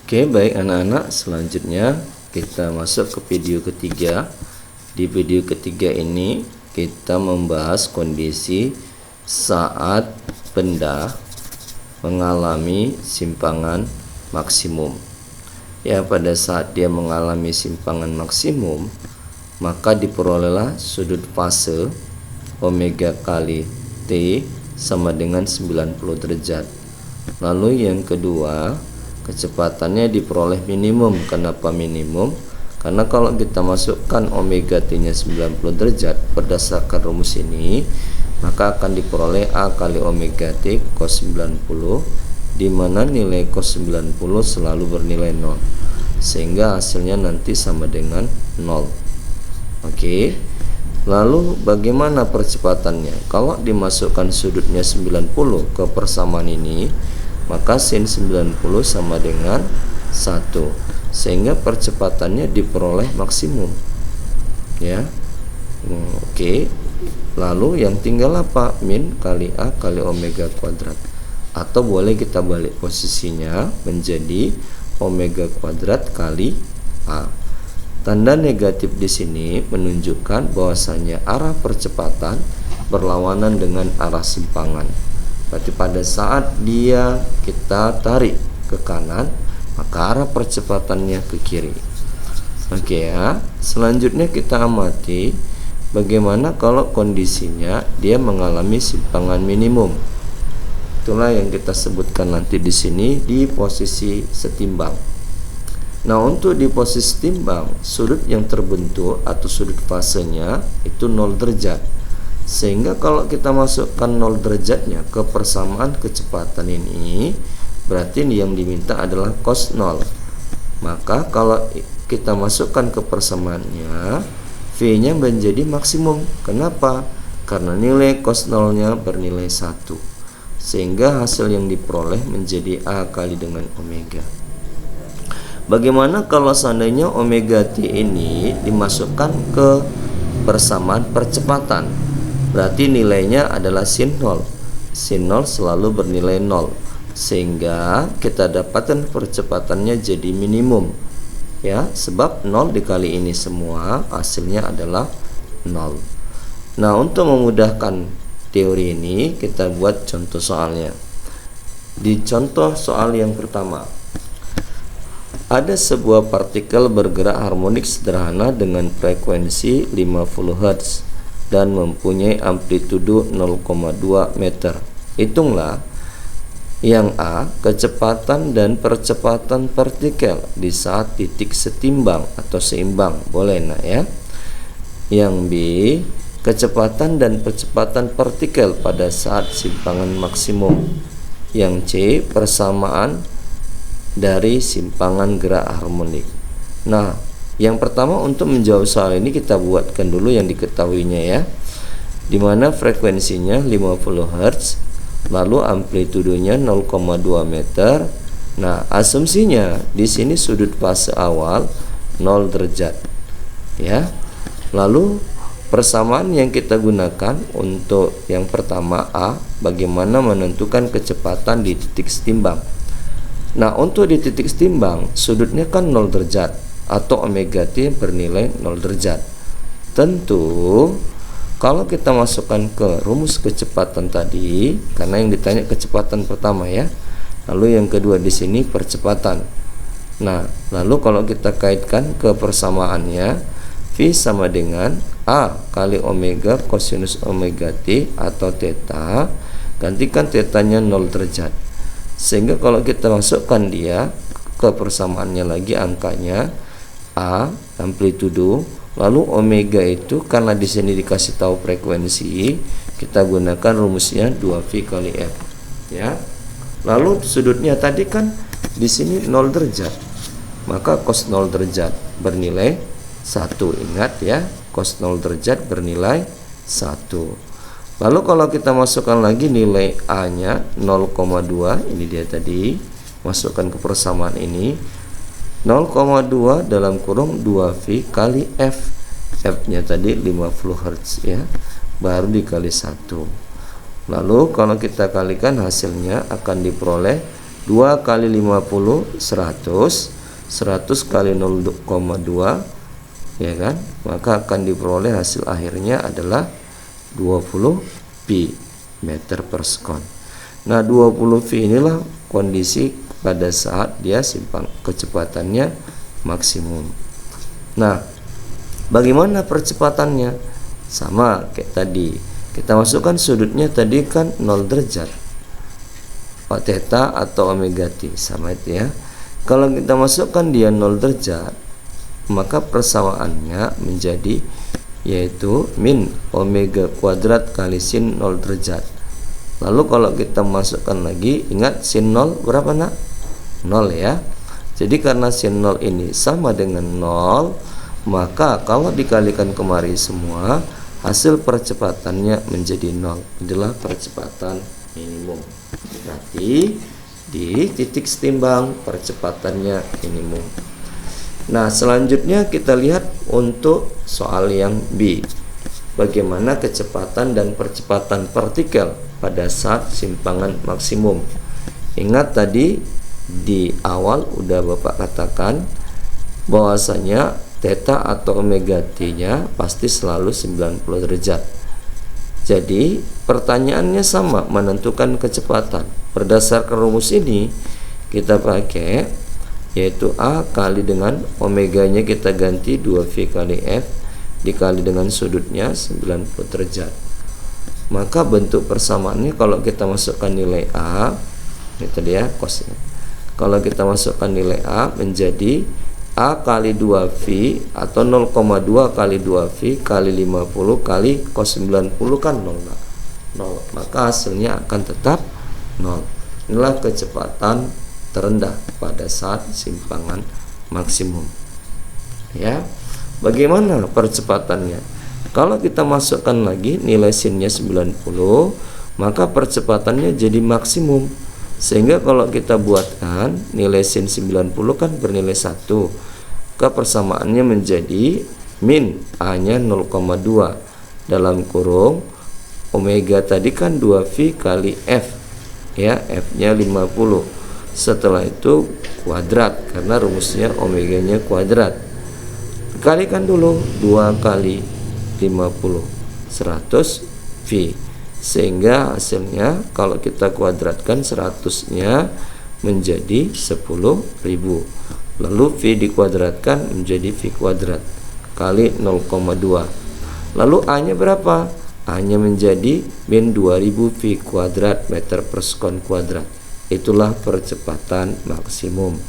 Oke, baik anak-anak, selanjutnya kita masuk ke video ketiga. Di video ketiga ini kita membahas kondisi saat benda mengalami simpangan maksimum. Ya, pada saat dia mengalami simpangan maksimum, maka diperolehlah sudut fase omega kali T sama dengan 90 derajat. Lalu yang kedua, kecepatannya diperoleh minimum. Kenapa minimum? Karena kalau kita masukkan omega T nya 90 derajat berdasarkan rumus ini, maka akan diperoleh A kali omega T cos 90, di mana nilai cos 90 selalu bernilai 0, sehingga hasilnya nanti sama dengan 0. Oke. Lalu bagaimana percepatannya? Kalau dimasukkan sudutnya 90 ke persamaan ini, maka sin 90 sama dengan 1, sehingga percepatannya diperoleh maksimum. Ya. Oke. Lalu yang tinggal apa? Min kali A kali omega kuadrat. Atau boleh kita balik posisinya menjadi omega kuadrat kali A. Tanda negatif di sini menunjukkan bahwasanya arah percepatan berlawanan dengan arah simpangan. Berarti pada saat kita tarik ke kanan, maka arah percepatannya ke kiri. Oke ya. Selanjutnya kita amati bagaimana kalau kondisinya dia mengalami simpangan minimum. Itulah yang kita sebutkan nanti di sini di posisi setimbang. Nah, untuk di posisi timbang, sudut yang terbentuk atau sudut fasenya itu 0 derajat. Sehingga kalau kita masukkan 0 derajatnya ke persamaan kecepatan ini, berarti yang diminta adalah cos 0. Maka kalau kita masukkan ke persamaannya, V-nya menjadi maksimum. Kenapa? Karena nilai cos 0-nya bernilai 1. Sehingga hasil yang diperoleh menjadi A kali dengan omega. Bagaimana kalau seandainya omega T ini dimasukkan ke persamaan percepatan? Berarti nilainya adalah sin 0. Sin 0 selalu bernilai 0, sehingga kita dapatkan percepatannya jadi minimum. Ya, sebab 0 dikali ini semua hasilnya adalah 0. Nah, untuk memudahkan teori ini, kita buat contoh soalnya. Di contoh soal yang pertama, ada sebuah partikel bergerak harmonik sederhana dengan frekuensi 50 Hz dan mempunyai amplitudo 0,2 meter. Hitunglah yang A, kecepatan dan percepatan partikel di saat titik setimbang atau seimbang. Boleh nak ya. Yang B, kecepatan dan percepatan partikel pada saat simpangan maksimum. Yang C, persamaan dari simpangan gerak harmonik. Nah, yang pertama untuk menjawab soal ini kita buatkan dulu yang diketahuinya ya. Dimana frekuensinya 50 Hz, lalu amplitudonya 0,2 meter. Nah, asumsinya di sini sudut fase awal 0 derajat. Ya. Lalu persamaan yang kita gunakan untuk yang pertama A, bagaimana menentukan kecepatan di titik setimbang. Nah, untuk di titik setimbang sudutnya kan 0 derajat atau omega T bernilai 0 derajat. Tentu kalau kita masukkan ke rumus kecepatan tadi, karena yang ditanya kecepatan pertama ya, lalu yang kedua di sini percepatan. Nah, lalu kalau kita kaitkan ke persamaannya, V sama dengan A kali omega kosinus omega T atau theta, gantikan tetanya 0 derajat. Sehingga kalau kita masukkan dia ke persamaannya lagi, angkanya A amplitudo, lalu omega itu karena di sini dikasih tahu frekuensi, kita gunakan rumusnya 2V kali F ya. Lalu sudutnya tadi kan di sini 0 derajat, maka cos 0 derajat bernilai 1. Ingat ya, cos 0 derajat bernilai 1. Lalu kalau kita masukkan lagi nilai A nya 0,2, ini dia tadi, masukkan ke persamaan ini 0,2 dalam kurung 2V kali F. F nya tadi 50 Hz ya, baru dikali 1. Lalu kalau kita kalikan hasilnya akan diperoleh 2 kali 50 100, 100 kali 0,2, ya kan, maka akan diperoleh hasil akhirnya adalah 20 pi meter per sekon. Nah, 20 pi inilah kondisi pada saat dia kecepatannya maksimum. Nah, bagaimana percepatannya? Sama kayak tadi, kita masukkan sudutnya tadi kan 0 derajat, theta atau omega t, sama itu ya. Kalau kita masukkan dia 0 derajat, maka persamaannya menjadi yaitu min omega kuadrat kali sin 0 derajat. Lalu kalau kita masukkan lagi, ingat sin 0 berapa nak? 0 ya. Jadi karena sin 0 ini sama dengan 0, maka kalau dikalikan kemari semua, hasil percepatannya menjadi 0. Inilah percepatan minimum. Berarti di titik setimbang percepatannya minimum. Nah, selanjutnya kita lihat untuk soal yang B. Bagaimana kecepatan dan percepatan partikel pada saat simpangan maksimum. Ingat tadi di awal udah Bapak katakan bahwasanya theta atau omega t-nya pasti selalu 90 derajat. Jadi pertanyaannya sama, menentukan kecepatan. Berdasarkan rumus ini kita pakai yaitu A kali dengan omeganya kita ganti 2V kali F dikali dengan sudutnya 90 derajat. Maka bentuk persamaannya kalau kita masukkan nilai A, itu dia cosnya. Kalau kita masukkan nilai A menjadi A kali 2V atau 0,2 kali 2V kali 50 kali cos 90 kan 0. Maka hasilnya akan tetap 0. Inilah kecepatan terendah pada saat simpangan maksimum. Ya. Bagaimana percepatannya? Kalau kita masukkan lagi nilai sinnya 90, maka percepatannya jadi maksimum. Sehingga kalau kita buatkan nilai sin 90 kan bernilai 1, maka persamaannya menjadi min A-nya 0,2 dalam kurung omega tadi kan 2V kali F, ya, F-nya 50. Setelah itu kuadrat karena rumusnya omeganya kuadrat. Kalikan dulu 2 kali 50 100 V, sehingga hasilnya kalau kita kuadratkan 100-nya menjadi 10.000. Lalu V dikuadratkan menjadi V kuadrat kali 0,2. Lalu A-nya berapa? A-nya menjadi min 2000 V kuadrat meter per sekon kuadrat. Itulah percepatan maksimum.